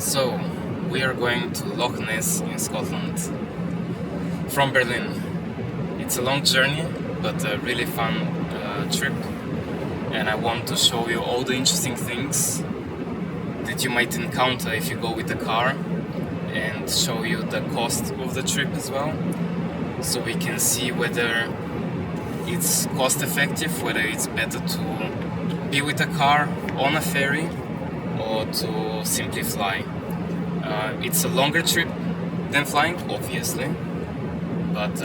So, we are going to Loch Ness in Scotland from Berlin. It's a long journey, but a really fun trip, and I want to show you all the interesting things that you might encounter if you go with a car, and show you the cost of the trip as well, so we can see whether it's cost effective, whether it's better to be with a car on a ferry or to simply fly. It's a longer trip than flying, obviously, but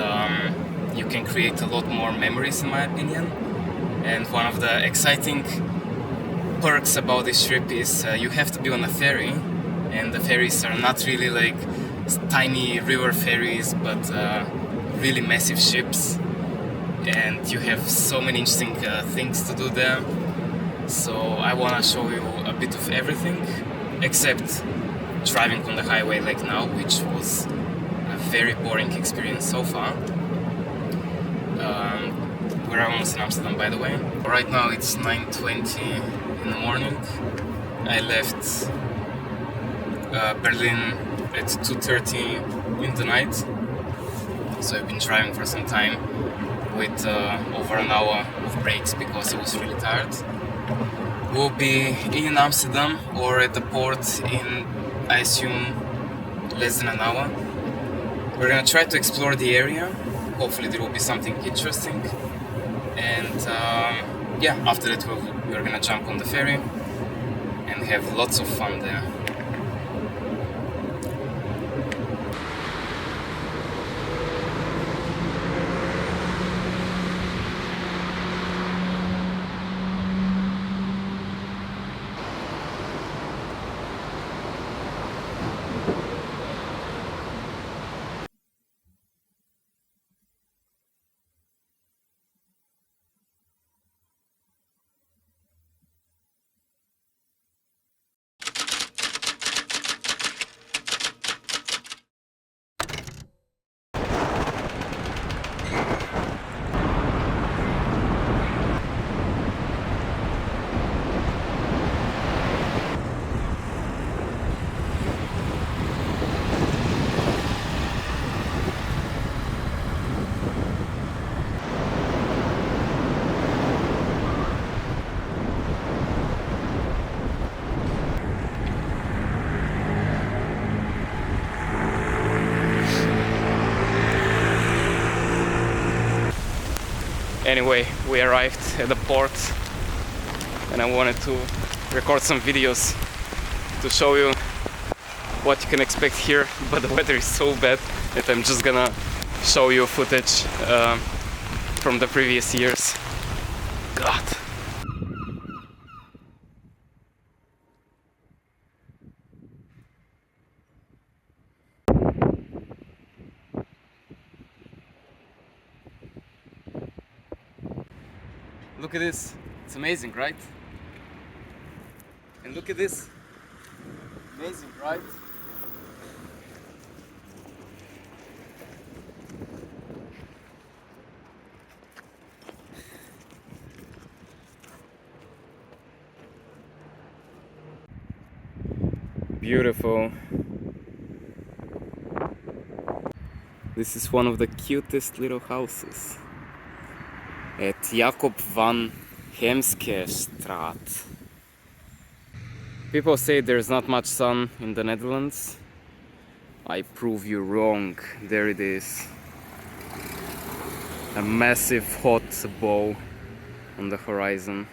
you can create a lot more memories, in my opinion. And one of the exciting perks about this trip is you have to be on a ferry, and the ferries are not really like tiny river ferries, but really massive ships, and you have so many interesting things to do there. So I want to show you a bit of everything, except driving on the highway like now, which was a very boring experience so far. We're almost in Amsterdam, by the way. Right now it's 9:20 in the morning. I left Berlin at 2:30 in the night, so I've been driving for some time with over an hour of breaks because I was really tired. We'll be in Amsterdam or at the port in, I assume, less than an hour. We're gonna try to explore the area. Hopefully there will be something interesting. And yeah, after that we're gonna jump on the ferry and have lots of fun there. Anyway, we arrived at the port, and I wanted to record some videos to show you what you can expect here, but the weather is so bad that I'm just gonna show you footage from the previous years. God. Look at this, it's amazing, right? And look at this, amazing, right? Beautiful. This is one of the cutest little houses at Jacob van Heemskerstraat. People say there's not much sun in the Netherlands. I prove you wrong. There it is. A massive hot ball on the horizon.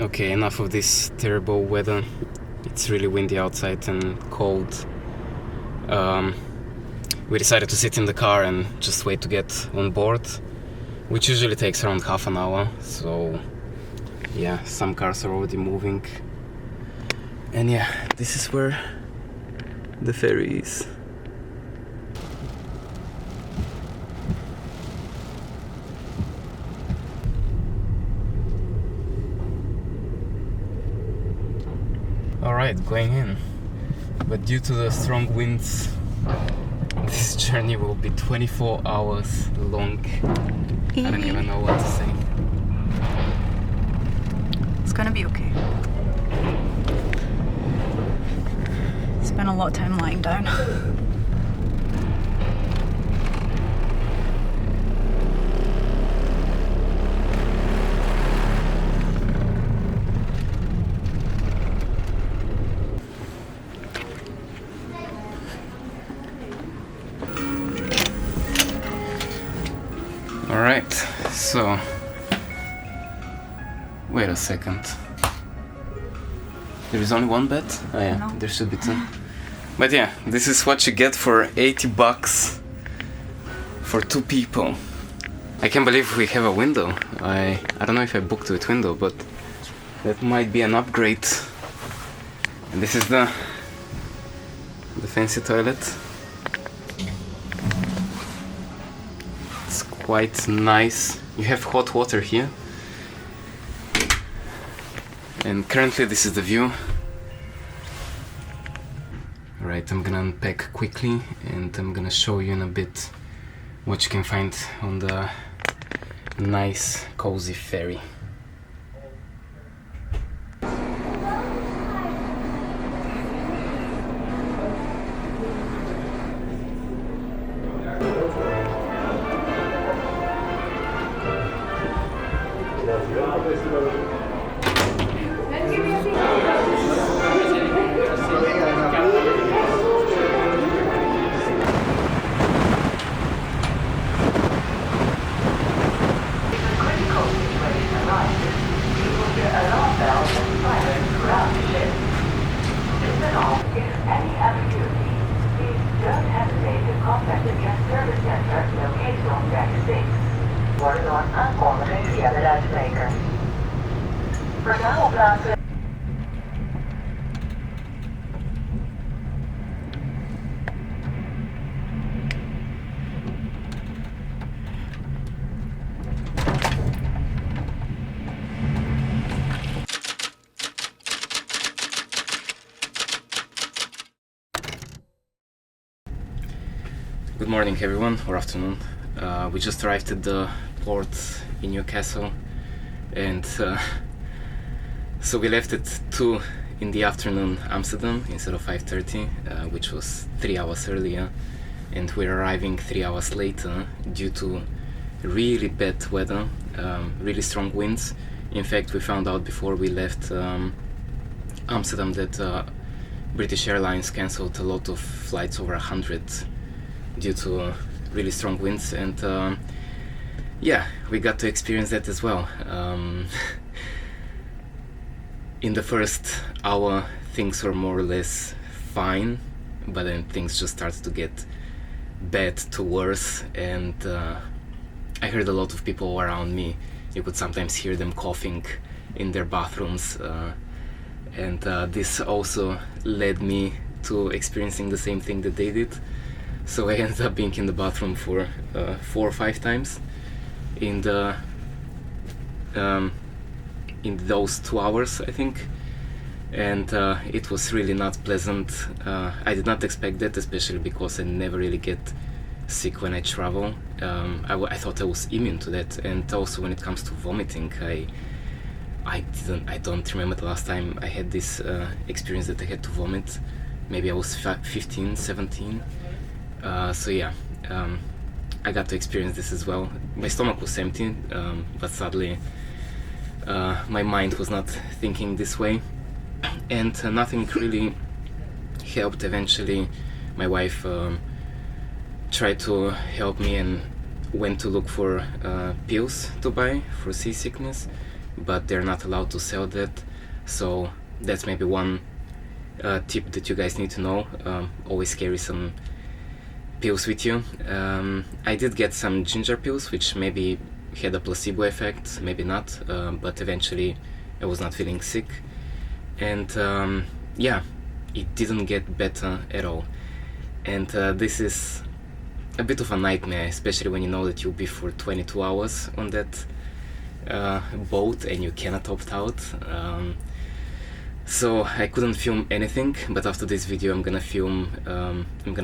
Okay, enough of this terrible weather. It's really windy outside and cold. We decided to sit in the car and just wait to get on board, which usually takes around half an hour. So yeah, some cars are already moving. And yeah, this is where the ferry is. Alright, going in. But due to the strong winds, this journey will be 24 hours long. I don't even know what to say. It's gonna be okay. Spent a lot of time lying down. Alright, so wait a second. There is only one bed? Oh yeah, No. there should be two. But yeah, this is what you get for 80 bucks for 2 people. I can't believe we have a window. I don't know if I booked with window, but that might be an upgrade. And this is the fancy toilet. It's quite nice. You have hot water here. And currently this is the view. Right, I'm gonna unpack quickly and I'm gonna show you in a bit what you can find on the nice cozy ferry. Good morning everyone, or afternoon. We just arrived at the port in Newcastle and so we left at 2 in the afternoon Amsterdam instead of 5:30, which was 3 hours earlier, and we're arriving 3 hours later due to really bad weather, really strong winds. In fact, we found out before we left Amsterdam that British Airlines cancelled a lot of flights, over 100, due to really strong winds, and yeah, we got to experience that as well. In the first hour things were more or less fine, but then things just started to get bad to worse, and I heard a lot of people around me. You could sometimes hear them coughing in their bathrooms, and this also led me to experiencing the same thing that they did. So I ended up being in the bathroom for 4 or 5 times in those 2 hours, I think, and it was really not pleasant. I did not expect that, especially because I never really get sick when I travel. I thought I was immune to that, and also when it comes to vomiting, I don't remember the last time I had this experience that I had to vomit. Maybe I was 15, 17. So yeah, I got to experience this as well. My stomach was empty, but sadly my mind was not thinking this way, and nothing really helped. Eventually my wife tried to help me and went to look for pills to buy for seasickness, but they're not allowed to sell that. So that's maybe one tip that you guys need to know. Always carry some pills with you. I did get some ginger pills, which maybe had a placebo effect, maybe not, but eventually I was not feeling sick. And yeah, it didn't get better at all. And this is a bit of a nightmare, especially when you know that you'll be for 22 hours on that boat and you cannot opt out. So I couldn't film anything, but after this video I'm gonna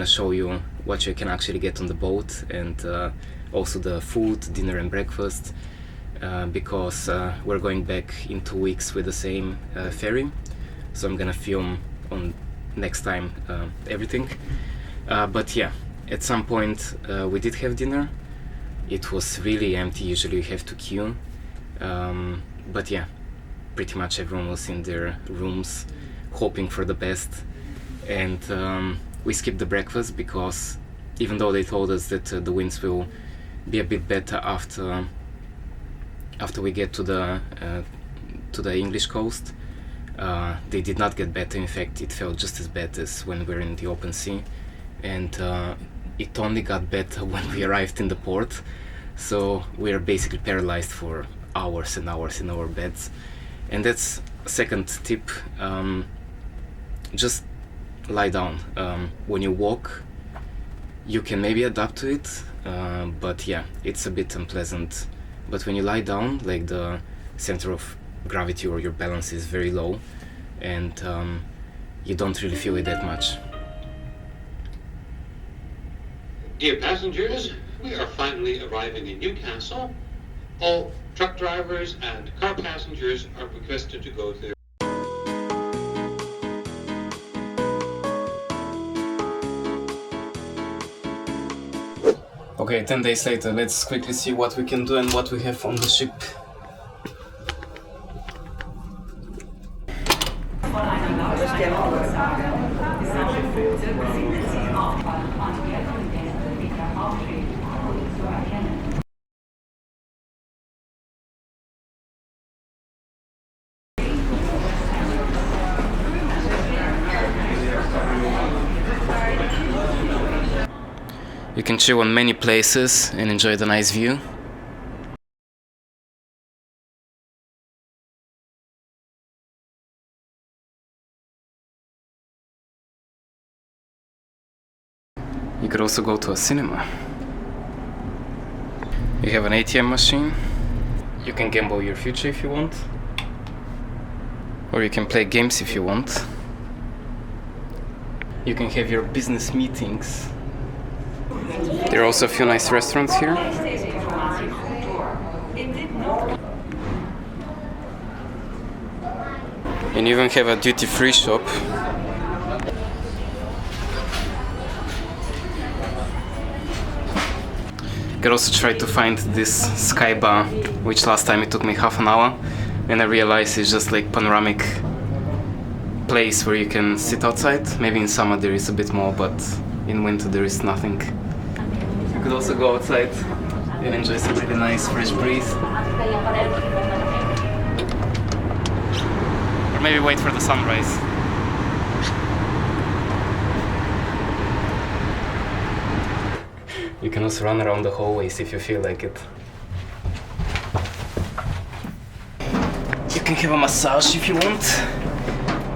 show you what you can actually get on the boat, and also the food, dinner and breakfast, because we're going back in 2 weeks with the same ferry. So I'm gonna film on next time everything. But yeah, at some point we did have dinner. It was really empty, usually you have to queue. But yeah, pretty much everyone was in their rooms hoping for the best. And we skipped the breakfast because even though they told us that the winds will be a bit better after we get to the English coast, they did not get better. In fact, it felt just as bad as when we were in the open sea, and it only got better when we arrived in the port. So we are basically paralyzed for hours and hours in our beds. And that's a second tip. Just lie down. When you walk, you can maybe adapt to it, but yeah, it's a bit unpleasant. But when you lie down, like, the center of gravity or your balance is very low, and you don't really feel it that much. Dear passengers, we are finally arriving in Newcastle. All truck drivers and car passengers are requested to go to their Okay, 10 days later, let's quickly see what we can do and what we have on the ship. You can chill on many places and enjoy the nice view. You could also go to a cinema. You have an ATM machine. You can gamble your future if you want. Or you can play games if you want. You can have your business meetings. There are also a few nice restaurants here. And you even have a duty-free shop. You can also try to find this sky bar, which last time it took me half an hour, and I realized it's just like panoramic place where you can sit outside. Maybe in summer there is a bit more, but in winter there is nothing. You could also go outside and enjoy some really nice fresh breeze. Or maybe wait for the sunrise. You can also run around the hallways if you feel like it. You can have a massage if you want.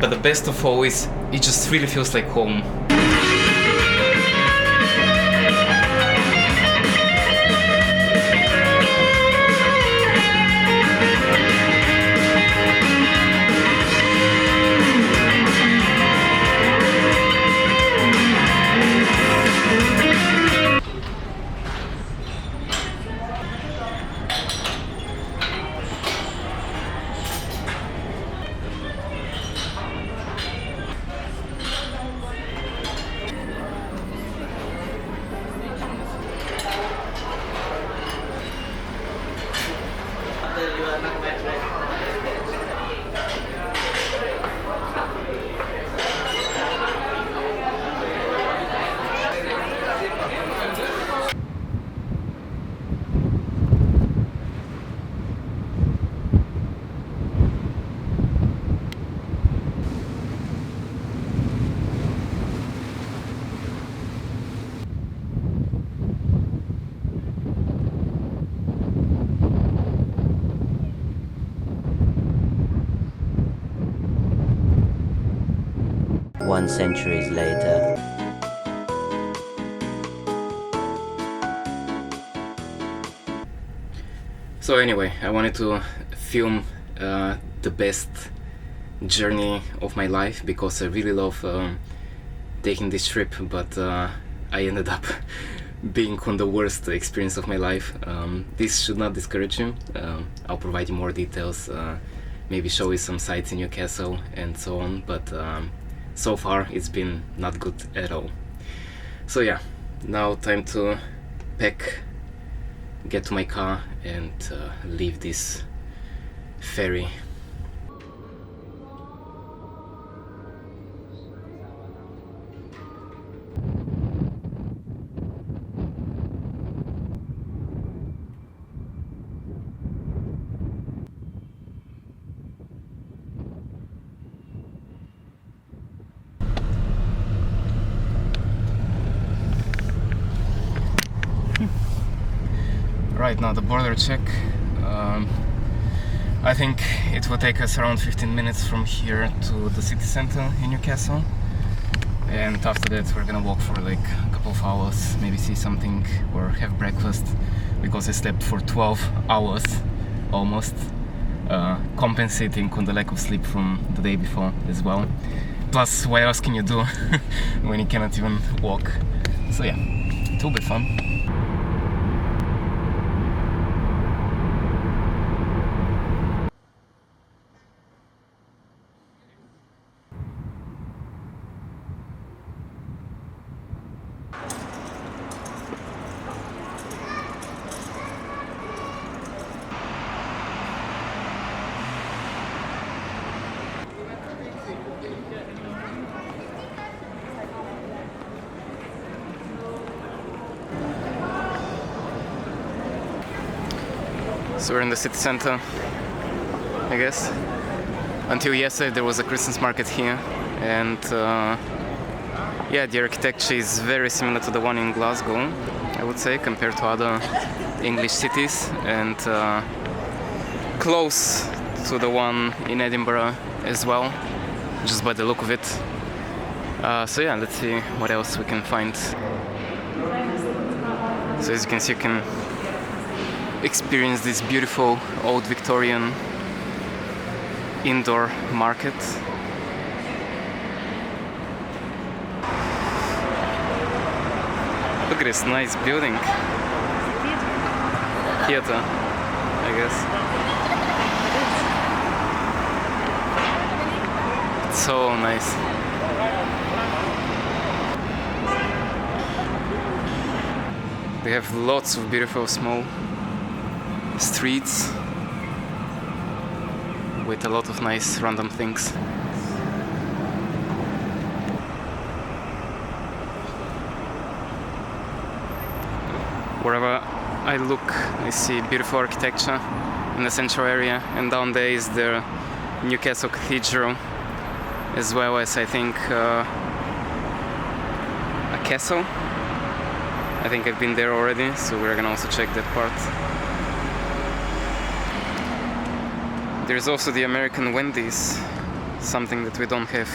But the best of all is, it just really feels like home. 21 centuries later. So anyway, I wanted to film the best journey of my life because I really love taking this trip, but I ended up being on the worst experience of my life. This should not discourage you. I'll provide you more details, maybe show you some sights in Newcastle and so on, but so far it's been not good at all. So yeah, now time to pack, get to my car and leave this ferry. Right now the border check. I think it will take us around 15 minutes from here to the city center in Newcastle, and after that we're gonna walk for like a couple of hours, maybe see something or have breakfast, because I slept for 12 hours almost, compensating on the lack of sleep from the day before as well. Plus, what else can you do when you cannot even walk? So yeah, it will be fun. So we're in the city center, I guess. Until yesterday there was a Christmas market here, and yeah, the architecture is very similar to the one in Glasgow, I would say, compared to other English cities, and close to the one in Edinburgh as well, just by the look of it. So yeah, let's see what else we can find. So as you can see, you can experience this beautiful old Victorian indoor market. Look at this nice building. Theater, I guess. It's so nice. They have lots of beautiful small streets with a lot of nice random things. Wherever I look, I see beautiful architecture in the central area, and down there is the Newcastle Cathedral, as well as I think a castle. I think I've been there already, so we're gonna also check that part. There's also the American Wendy's, something that we don't have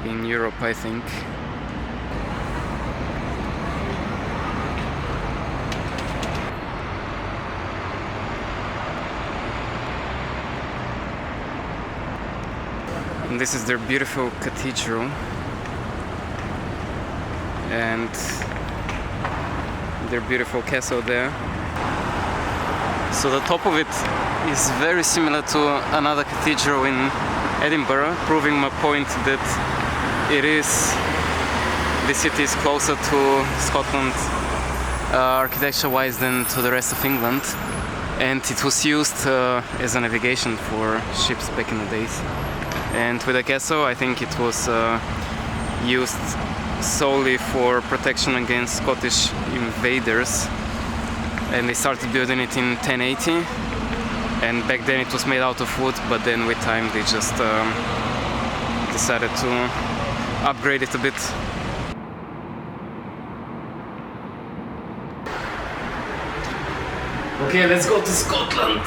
in Europe, I think. And this is their beautiful cathedral, and their beautiful castle there. So the top of it is very similar to another cathedral in Edinburgh, proving my point that the city is closer to Scotland architecture-wise than to the rest of England, and it was used as a navigation for ships back in the days. And with the castle, I think it was used solely for protection against Scottish invaders, and they started building it in 1080, and back then it was made out of wood, but then with time they just decided to upgrade it a bit. Okay, let's go to Scotland!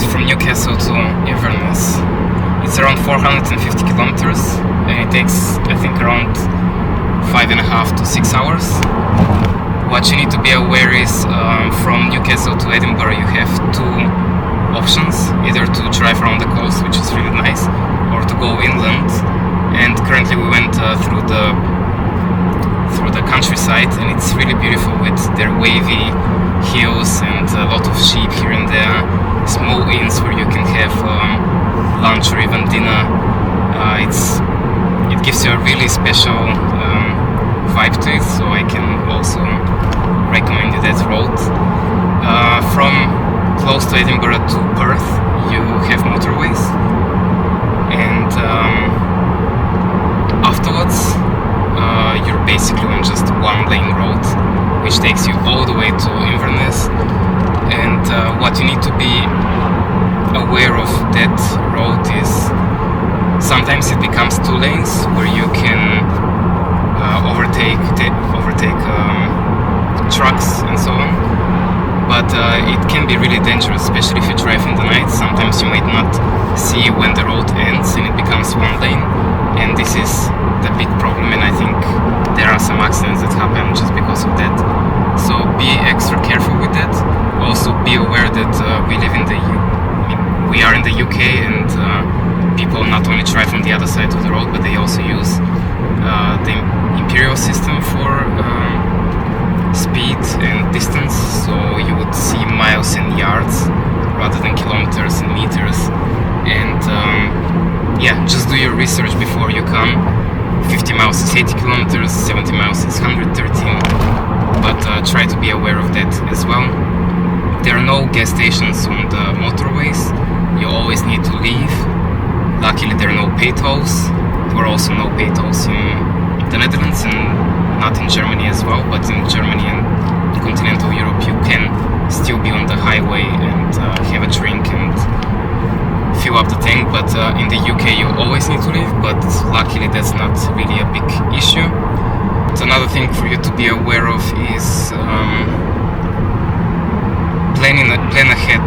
from Newcastle to Inverness. It's around 450 kilometers and it takes, I think, around 5.5 to 6 hours. What you need to be aware is from Newcastle to Edinburgh you have two options, either to drive around the coast, which is really nice, or to go inland. And currently we went through the countryside, and it's really beautiful with their wavy hills and a lot of sheep here and there, small inns where you can have lunch or even dinner. It gives you a really special vibe to it, so I can also recommend you that road. From close to Edinburgh to Perth you have motorways, and afterwards you're basically on just one lane road which takes you all the way to Inverness. And what you need to be aware of that road is sometimes it becomes two lanes where you can overtake trucks and so on, but it can be really dangerous, especially if you drive in the night. Sometimes you might not see when the road ends and it becomes one lane, and this is the big problem, and I think there are some accidents that happen just because of that. So be extra careful with that. Also be aware that we are in the UK, and people not only drive on the other side of the road, but they also use the imperial system for speed and distance, so you would see miles and yards rather than kilometers and meters. And yeah, just do your research before you come. 50 miles is 80 kilometers, 70 miles is 113, but try to be aware of that as well. There are no gas stations on the motorways, you always need to leave. Luckily there are no pay tolls. There are also no pay tolls in the Netherlands and not in Germany as well, but in Germany and continental Europe you can still be on the highway and have a drink and fill up the tank, but in the UK you always need to leave, but luckily that's not really a big issue. So another thing for you to be aware of is plan ahead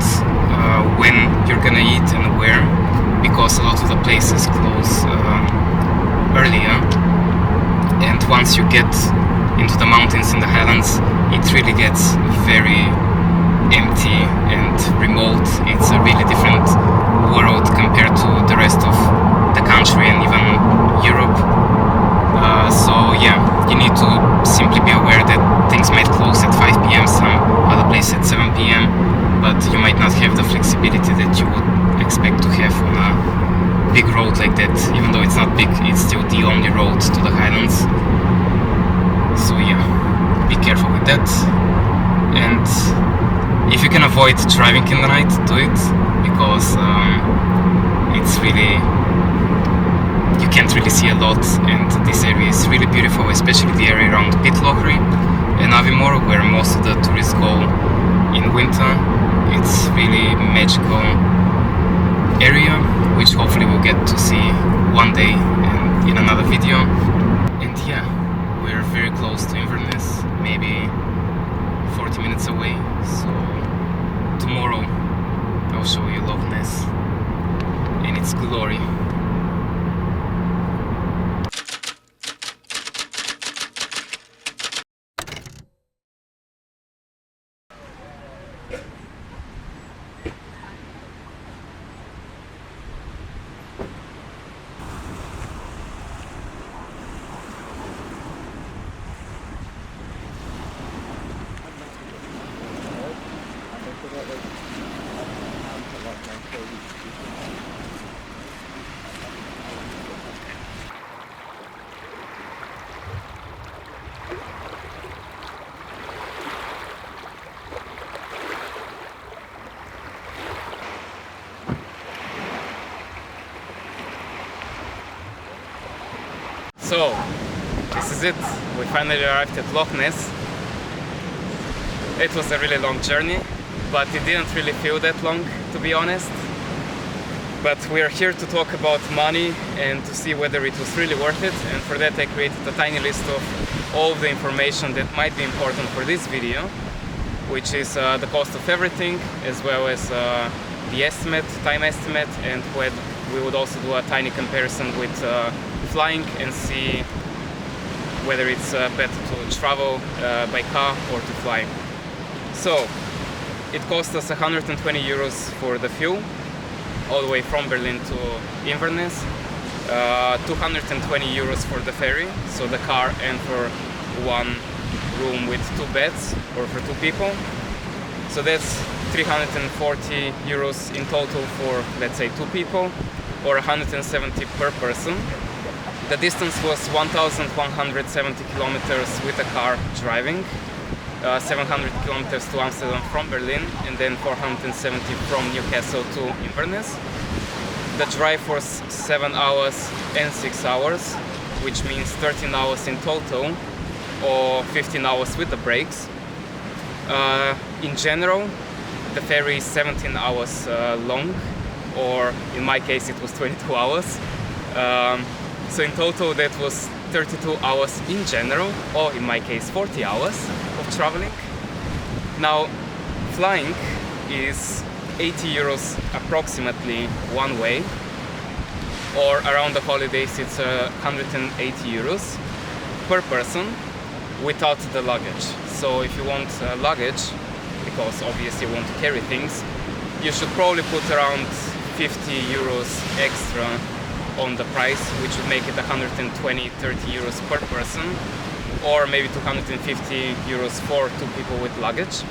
when you're gonna eat and where, because a lot of the places close earlier, and once you get into the mountains and the highlands it really gets very empty and remote. It's a really different world compared to the rest of the country and even Europe. So yeah, you need to simply be aware that things might close at 5 p.m, some other place at 7 p.m, but you might not have the flexibility that you would expect to have on a big road like that. Even though it's not big, it's still the only road to the highlands. So yeah, be careful with that. And if you can avoid driving in the night, do it, because it's really, you can't really see a lot, and this area is really beautiful, especially the area around Pitlochry and Aviemore, where most of the tourists go in winter. It's really magical area, which hopefully we'll get to see one day and in another video. And yeah, we're very close to Inverness, maybe 40 minutes away, so tomorrow I'll show you Loch Ness and its glory. So, this is it. We finally arrived at Loch Ness. It was a really long journey, but it didn't really feel that long, to be honest. But we are here to talk about money and to see whether it was really worth it, and for that I created a tiny list of all of the information that might be important for this video, which is the cost of everything, as well as the time estimate, and we would also do a tiny comparison with flying and see whether it's better to travel by car or to fly. So it cost us 120 euros for the fuel, all the way from Berlin to Inverness, 220 euros for the ferry, so the car and for one room with 2 beds or for 2 people. So that's 340 euros in total for, let's say, 2 people, or 170 per person. The distance was 1,170 kilometers with a car driving, 700 kilometers to Amsterdam from Berlin, and then 470 from Newcastle to Inverness. The drive was 7 hours and 6 hours, which means 13 hours in total, or 15 hours with the breaks. In general, the ferry is 17 hours long, or in my case it was 22 hours. So in total that was 32 hours in general, or in my case 40 hours of traveling. Now, flying is 80 euros approximately one way, or around the holidays it's 180 euros per person without the luggage. So if you want luggage, because obviously you want to carry things, you should probably put around 50 euros extra on the price, which would make it 120-30 euros per person, or maybe 250 euros for 2 people with luggage.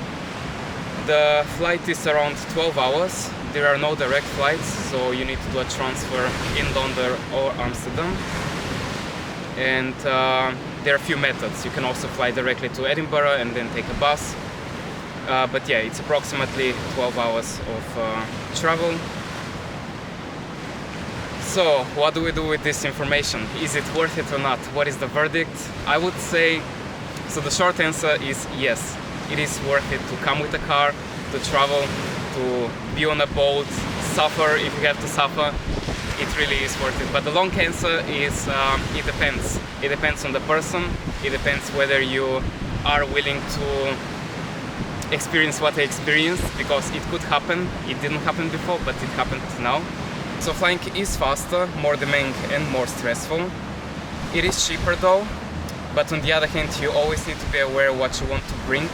The flight is around 12 hours. There are no direct flights, so you need to do a transfer in London or Amsterdam. And there are a few methods. You can also fly directly to Edinburgh and then take a bus. But yeah, it's approximately 12 hours of travel. So, what do we do with this information? Is it worth it or not? What is the verdict? I would say, so the short answer is yes. It is worth it to come with a car, to travel, to be on a boat, suffer if you have to suffer. It really is worth it. But the long answer is it depends. It depends on the person. It depends whether you are willing to experience what I experienced, because it could happen. It didn't happen before, but it happened now. So flying is faster, more demanding and more stressful. It is cheaper though, but on the other hand you always need to be aware what you want to bring.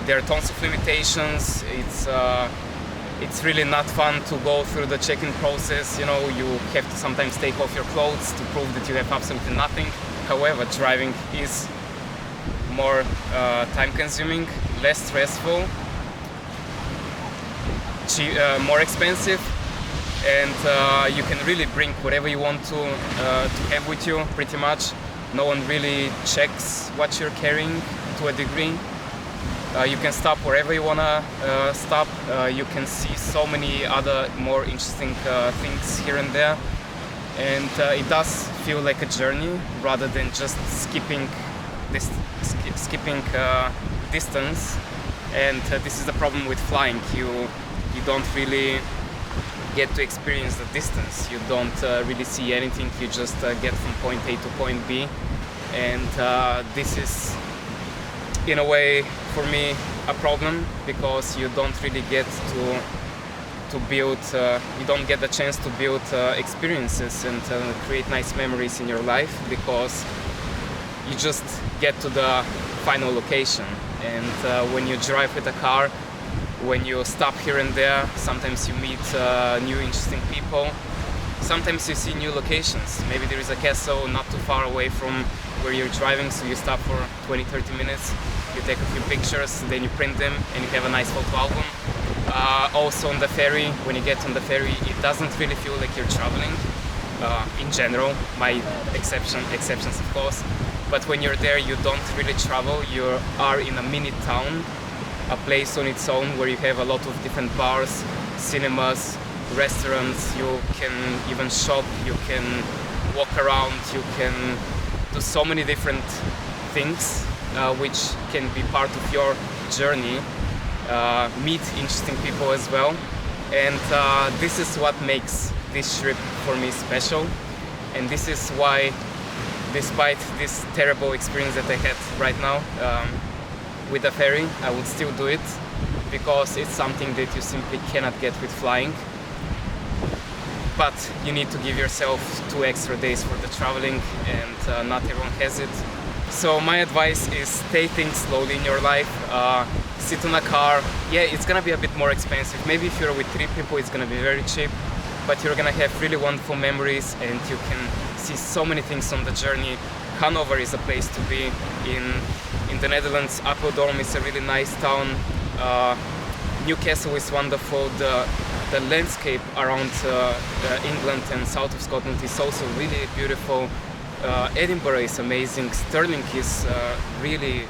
There are tons of limitations. It's really not fun to go through the check-in process. You know, you have to sometimes take off your clothes to prove that you have absolutely nothing. However, driving is more time-consuming, less stressful, more expensive, and you can really bring whatever you want to have with you, pretty much. No one really checks what you're carrying to a degree. You can stop wherever you wanna stop. You can see so many other more interesting things here and there, and it does feel like a journey rather than just skipping distance. And this is the problem with flying. You don't really get to experience the distance. You don't really see anything. You just get from point A to point B, and this is, in a way, for me, a problem, because you don't really get to build. You don't get the chance to build experiences and create nice memories in your life, because you just get to the final location. And when you drive with a car, when you stop here and there, sometimes you meet new interesting people. Sometimes you see new locations. Maybe there is a castle not too far away from where you're driving, so you stop for 20-30 minutes, you take a few pictures, then you print them, and you have a nice photo album. Also on the ferry, when you get on the ferry, it doesn't really feel like you're traveling. In general, my exceptions of course. But when you're there, you don't really travel. You are in a mini town, a place on its own where you have a lot of different bars, cinemas, restaurants. You can even shop, you can walk around, you can do so many different things which can be part of your journey. Meet interesting people as well. And this is what makes this trip for me special. And this is why, despite this terrible experience that I had right now with the ferry, I would still do it. because it's something that you simply cannot get with flying. But you need to give yourself 2 extra days for the traveling, and not everyone has it. So my advice is take things slowly in your life. Sit in a car. Yeah, it's gonna be a bit more expensive. Maybe if you're with 3 people, it's gonna be very cheap, but you're gonna have really wonderful memories, and you can see so many things on the journey. Hanover is a place to be in the Netherlands. Apeldoorn is a really nice town. Newcastle is wonderful. The landscape around England and south of Scotland is also really beautiful. Edinburgh is amazing. Stirling is really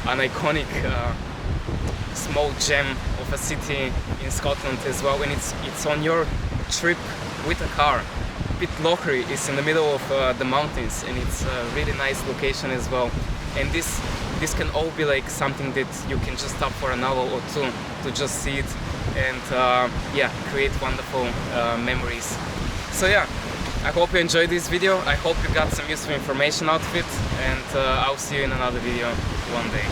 an iconic small gem of a city in Scotland as well, and it's on your trip with a car. Pitlochry is in the middle of the mountains, and it's a really nice location as well. And this can all be like something that you can just stop for an hour or 2 to just see it and yeah, create wonderful memories. So yeah, I hope you enjoyed this video. I hope you got some useful information out of it, and I'll see you in another video one day.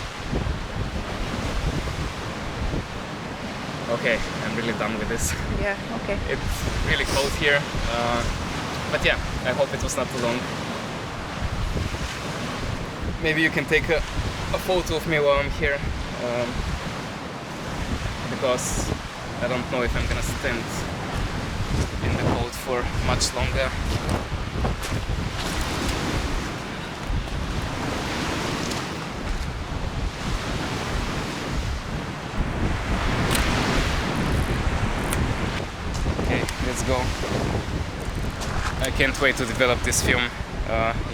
Okay, I'm really done with this. Yeah, okay. It's really cold here, but yeah, I hope it was not too long. Maybe you can take a photo of me while I'm here, because I don't know if I'm gonna stand in the cold for much longer. Okay, let's go. I can't wait to develop this film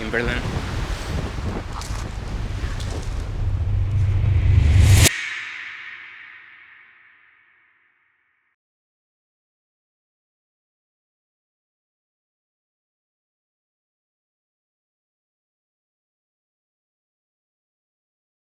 in Berlin.